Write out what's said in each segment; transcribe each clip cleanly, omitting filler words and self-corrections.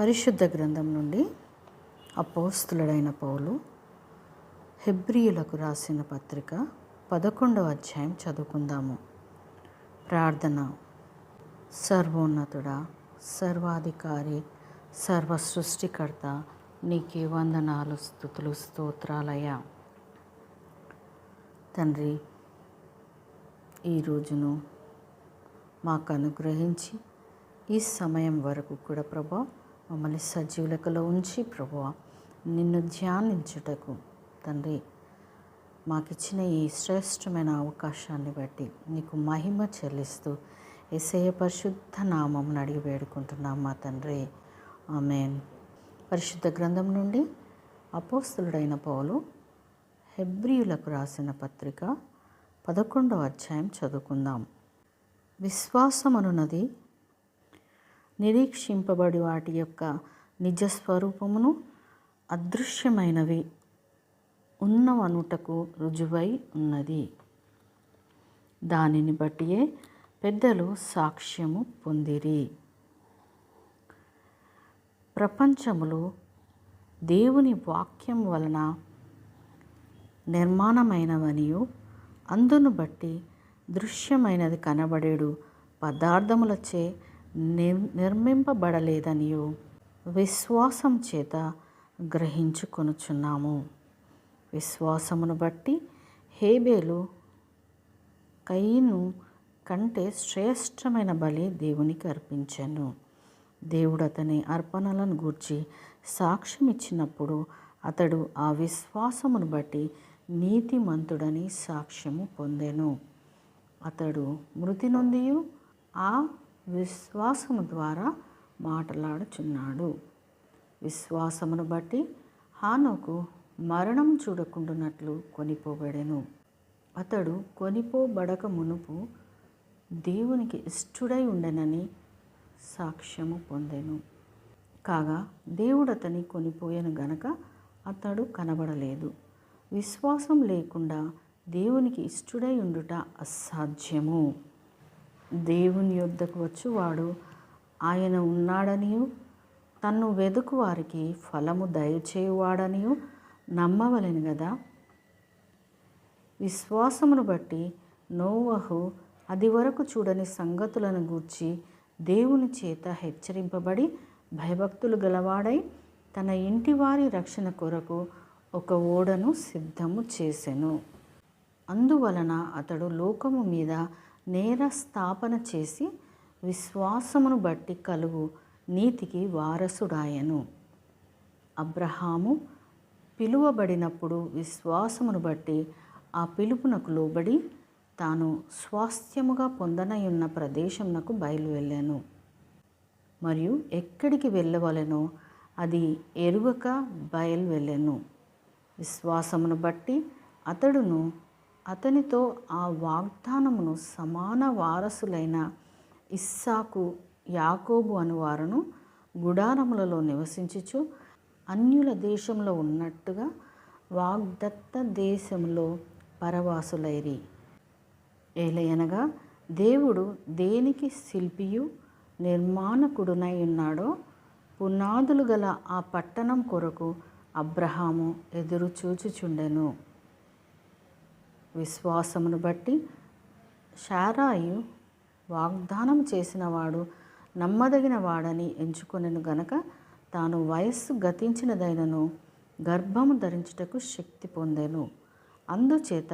పరిశుద్ధ గ్రంథం నుండి అపోస్తులుడైన పౌలు హెబ్రీయులకు రాసిన పత్రిక 11వ అధ్యాయం చదువుకుందాము. ప్రార్థన. సర్వోన్నతుడా, సర్వాధికారి, సర్వ సృష్టికర్త, నీకే వందనాలు, స్తుతులు, స్తోత్రాలయ్యా. తండ్రి, ఈ రోజును మాకు అనుగ్రహించి ఈ సమయం వరకు కూడా ప్రభా మమ్మల్ని సజీవులకలో ఉంచి ప్రభా నిన్ను ధ్యానించుటకు తండ్రి మాకిచ్చిన ఈ శ్రేష్టమైన అవకాశాన్ని బట్టి నీకు మహిమ చెల్లిస్తూ యేసయ్య పరిశుద్ధ నామమును అడిగి వేడుకుంటున్నాం మా తండ్రి. ఆమేన్. పరిశుద్ధ గ్రంథం నుండి అపోస్తలుడైన పౌలు హెబ్రీయులకు రాసిన పత్రిక 11వ అధ్యాయం చదువుకుందాం. విశ్వాసమనున్నది నిరీక్షింపబడి వాటి యొక్క నిజస్వరూపమును, అదృశ్యమైనవి ఉన్నవనుటకు రుజువై ఉన్నది. దానిని బట్టియే పెద్దలు సాక్ష్యము పొందిరి. ప్రపంచములు దేవుని వాక్యం వలన నిర్మాణమైనవనియు, అందును బట్టి దృశ్యమైనది కనబడేడు పదార్థములచే నిర్మింపబడలేదనియు విశ్వాసం చేత గ్రహించుకొనుచున్నాము. విశ్వాసమును బట్టి హేబేలు కయీను కంటే శ్రేష్టమైన బలి దేవునికి అర్పించెను. దేవుడు అతని అర్పణలను గూర్చి సాక్ష్యం ఇచ్చినప్పుడు అతడు ఆ విశ్వాసమును బట్టి నీతిమంతుడని సాక్ష్యము పొందెను. అతడు మృతి నొందియు ఆ విశ్వాసము ద్వారా మాట్లాడుచున్నాడు. విశ్వాసమును బట్టి హానోకు మరణం చూడకుండానట్లు కొనిపోబడెను. అతడు కొనిపోబడక మునుపు దేవునికి ఇష్టుడై ఉండెనని సాక్ష్యము పొందెను. కాగా దేవుడు అతని కొనిపోయెను గనక అతడు కనబడలేదు. విశ్వాసం లేకుండా దేవునికి ఇష్టుడై ఉండుట అసాధ్యము. దేవుని యొద్దకు వచ్చువాడు ఆయన ఉన్నాడనియు, తన్ను వెదుకు వారికి ఫలము దయచేయువాడనియు నమ్మవలెను గదా. విశ్వాసమును బట్టి నోవహు అది వరకు చూడని సంగతులను గూర్చి దేవుని చేత హెచ్చరింపబడి భయభక్తులు గలవాడై తన ఇంటి వారి రక్షణ కొరకు ఒక ఓడను సిద్ధము చేసెను. అందువలన అతడు లోకము మీద నేర స్థాపన చేసి విశ్వాసమును బట్టి కలుగు నీతికి వారసుడాయెను. అబ్రహాము పిలువబడినప్పుడు విశ్వాసమును బట్టి ఆ పిలుపునకు లోబడి తాను స్వాస్థ్యముగా పొందనయున్న ప్రదేశమునకు బయలువెళ్ళాను. మరియు ఎక్కడికి వెళ్ళవలెనో అది ఎరుగక బయలువెళ్ళెను. విశ్వాసమును బట్టి అతడును అతనితో ఆ వాగ్దానమును సమాన వారసులైన ఇస్సాకు, యాకోబు అనువారును గుడారములలో నివసించుచు అన్యుల దేశంలో ఉన్నట్టుగా వాగ్దత్త దేశంలో పరవాసులైరి. ఏలయనగా దేవుడు దేనికి శిల్పియు నిర్మాణకుడునై ఉన్నాడో పునాదులు గల ఆ పట్టణం కొరకు అబ్రహాము ఎదురు చూచుచుండెను. విశ్వాసమును బట్టి శారాయు వాగ్దానం చేసినవాడు నమ్మదగిన వాడని ఎంచుకొనెను గనక తాను వయస్సు గతించినదైనను గర్భము ధరించుటకు శక్తి పొందెను. అందుచేత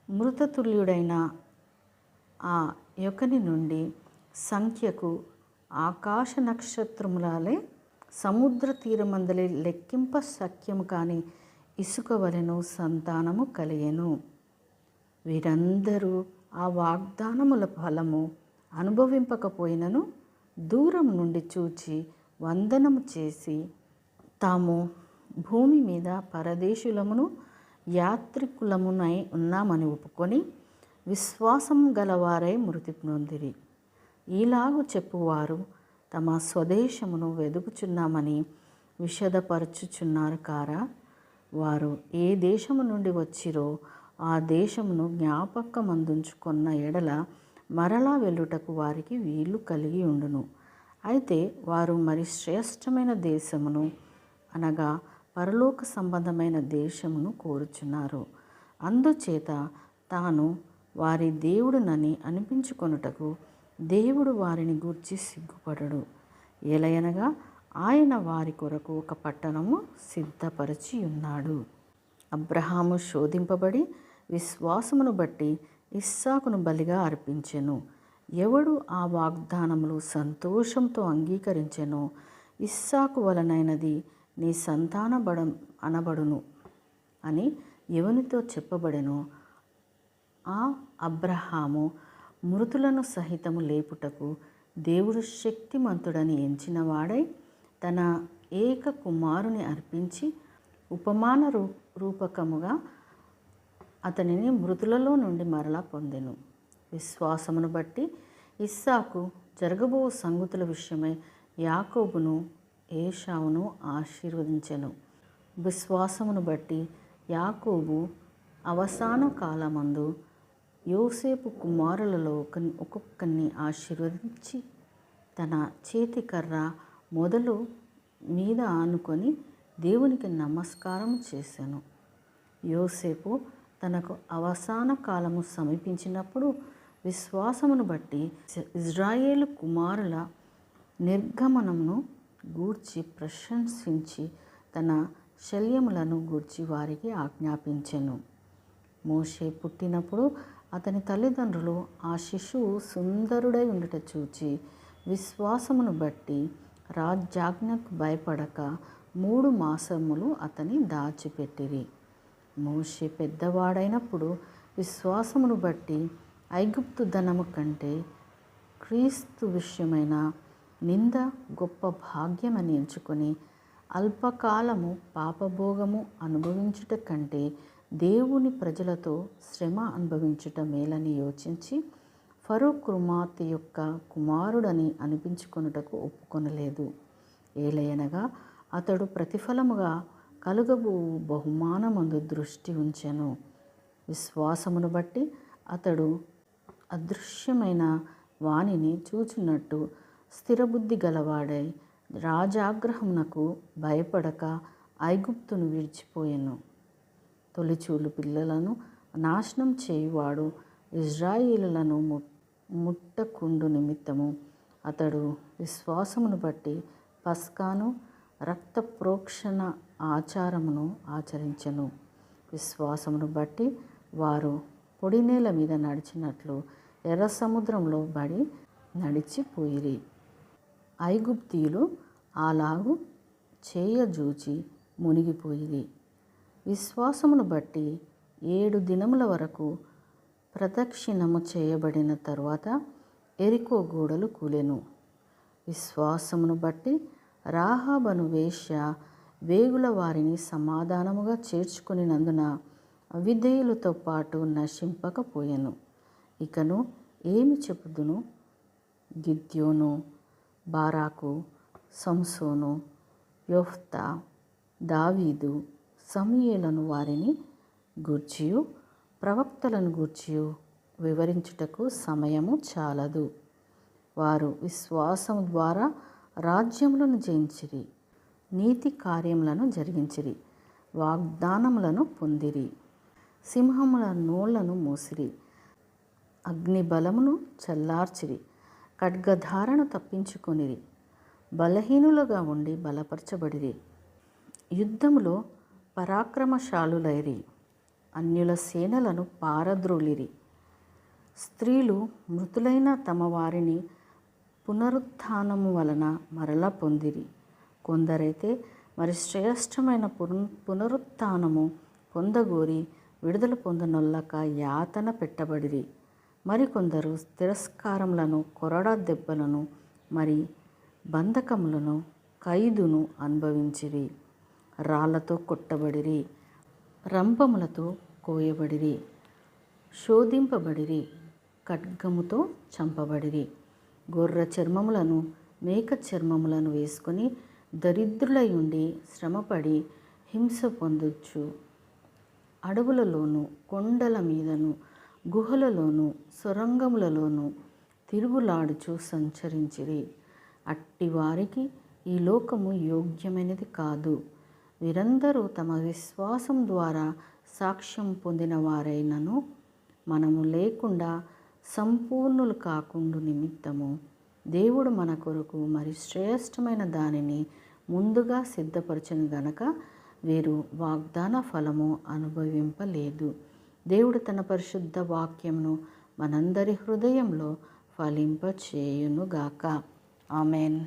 మృతతుల్యుడైన ఆ యొకని నుండి సంఖ్యకు ఆకాశ నక్షత్రములాలే సముద్ర తీరమందలి లెక్కింప సఖ్యము కాని ఇసుక వలెను సంతానము కలిగెను. వీరందరూ ఆ వాగ్దానముల ఫలము అనుభవింపకపోయినను దూరం నుండి చూచి వందనము చేసి తాము భూమి మీద పరదేశులమును యాత్రికులమునై ఉన్నామని ఒప్పుకొని విశ్వాసం గలవారై మృతి నొందిరి. ఈలాగు చెప్పువారు తమ స్వదేశమును వెదుకుచున్నామని విషదపరచుచున్నారు కారా. వారు ఏ దేశము నుండి వచ్చిరో ఆ దేశమును జ్ఞాపకమందుంచుకొన్న ఎడల మరలా వెళ్ళుటకు వారికి వీలు కలిగి ఉండును. అయితే వారు మరి శ్రేష్టమైన దేశమును అనగా పరలోక సంబంధమైన దేశమును కోరుచున్నారు. అందుచేత తాను వారి దేవుడునని అనిపించుకొనుటకు దేవుడు వారిని గూర్చి సిగ్గుపడడు. ఏలయనగా ఆయన వారి కొరకు ఒక పట్టణము సిద్ధపరచి ఉన్నాడు. అబ్రహాము శోధింపబడి విశ్వాసమును బట్టి ఇస్సాకును బలిగా అర్పించెను. ఎవడు ఆ వాగ్దానములు సంతోషంతో అంగీకరించెనో ఇస్సాకు వలనైనది నీ సంతానబడం అనబడును అని ఎవనితో చెప్పబడెనో ఆ అబ్రహాము మృతులను సహితము లేపుటకు దేవుడు శక్తిమంతుడని ఎంచిన వాడై తన ఏక కుమారుని అర్పించి ఉపమాన రూపకముగా అతనిని మృతులలో నుండి మరలా పొందెను. విశ్వాసమును బట్టి ఇస్సాకు జరగబో సంగతుల విషయమై యాకోబును ఏశావును ఆశీర్వదించెను. విశ్వాసమును బట్టి యాకోబు అవసాన కాలమందు యోసేపు కుమారులలో ఒక్కొక్కరిని ఆశీర్వదించి తన చేతి కర్ర మొదలు మీద ఆనుకొని దేవునికి నమస్కారం చేశాను. యోసేపు తనకు అవసాన కాలము సమీపించినప్పుడు విశ్వాసమును బట్టి ఇజ్రాయేలు కుమారుల నిర్గమనమును గూర్చి ప్రశంసించి తన శల్యములను గూర్చి వారికి ఆజ్ఞాపించెను. మోషే పుట్టినప్పుడు అతని తల్లిదండ్రులు ఆ శిశువు సుందరుడై ఉండుట చూచి విశ్వాసమును బట్టి రాజ్యాజ్ఞకు భయపడక 3 మాసములు అతని దాచిపెట్టిరి. మోషే పెద్దవాడైనప్పుడు విశ్వాసమును బట్టి ఐగుప్తు ధనము కంటే క్రీస్తు విషయమైన నింద గొప్ప భాగ్యమని ఎంచుకొని అల్పకాలము పాపభోగము అనుభవించుట కంటే దేవుని ప్రజలతో శ్రమ అనుభవించుట మేలని యోచించి ఫరో కుమార్తె యొక్క కుమారుడని అనిపించుకొనుటకు ఒప్పుకొనలేదు. ఏలయనగా అతడు ప్రతిఫలముగా కలుగబో బహుమానమందు దృష్టి ఉంచెను. విశ్వాసమును బట్టి అతడు అదృశ్యమైన వానిని చూచున్నట్టు స్థిరబుద్ధి గలవాడై రాజాగ్రహమునకు భయపడక ఐగుప్తును విడిచిపోయెను. తొలిచూలు పిల్లలను నాశనం చేయువాడు ఇజ్రాయేలులను ముట్టకుండు నిమిత్తము అతడు విశ్వాసమును బట్టి పస్కాను రక్త ప్రోక్షణ ఆచారమును ఆచరించెను. విశ్వాసమును బట్టి వారు పొడినేల మీద నడిచినట్లు ఎర్ర సముద్రంలో బడి నడిచిపోయిరి. ఐగుప్తీయులు అలాగు చేయజూచి మునిగిపోయిరి. విశ్వాసమును బట్టి 7 దినముల వరకు ప్రదక్షిణము చేయబడిన తరువాత ఎరికో గోడలు కూలెను. విశ్వాసమును బట్టి రాహాబను వేశ్య వేగుల వారిని సమాధానముగా చేర్చుకొనినందున అవిధేయులతో పాటు నశింపకపోయెను. ఇకను ఏమి చెప్పుదును? గిద్యోను, బారాకు, సంసోను, యొఫ్తా, దావీదు, సమూయేలును వారిని గూర్చియు ప్రవక్తలను గూర్చియు వివరించుటకు సమయము చాలదు. వారు విశ్వాసము ద్వారా రాజ్యములను జయించిరి, నీతి కార్యములను జరిగించిరి, వాగ్దానములను పొందిరి, సింహముల నోళ్లను మూసిరి, అగ్ని బలమును చల్లార్చిరి, ఖడ్గధారణ తప్పించుకొనిరి, బలహీనులుగా ఉండి బలపరచబడిరి, యుద్ధములో పరాక్రమశాలులైరి, అన్యుల సేనలను పారద్రోలిరి. స్త్రీలు మృతులైన తమ వారిని పునరుత్థానము వలన మరల పొందిరి. కొందరైతే మరి శ్రేష్టమైన పునరుత్థానము పొందగోరి విడుదల పొందనొల్లక యాతన పెట్టబడిరి. మరికొందరు తిరస్కారములను, కొరడా దెబ్బలను, మరి బంధకములను, ఖైదును అనుభవించిరి. రాళ్లతో కొట్టబడిరి, రంపములతో కోయబడిరి, శోధింపబడిరి, ఖడ్గముతో చంపబడిరి. గొర్రె చర్మములను, మేక చర్మములను వేసుకొని దరిద్రులై ఉండి శ్రమపడి హింస పొందొచ్చు. అడవులలోను, కొండల మీదను, గుహలలోను, సొరంగములలోను తిరుగులాడుచు సంచరించిరి. అట్టి వారికి ఈ లోకము యోగ్యమైనది కాదు. వీరందరూ తమ విశ్వాసం ద్వారా సాక్ష్యం పొందిన వారైనను మనము లేకుండా సంపూర్ణులు కాకుండు నిమిత్తము దేవుడు మన కొరకు మరి శ్రేష్టమైన దానిని ముందుగా సిద్ధపరచను గనక వీరు వాగ్దాన ఫలము అనుభవింపలేదు. దేవుడు తన పరిశుద్ధ వాక్యమును మనందరి హృదయంలో ఫలింపచేయునుగాక. ఆమెన్.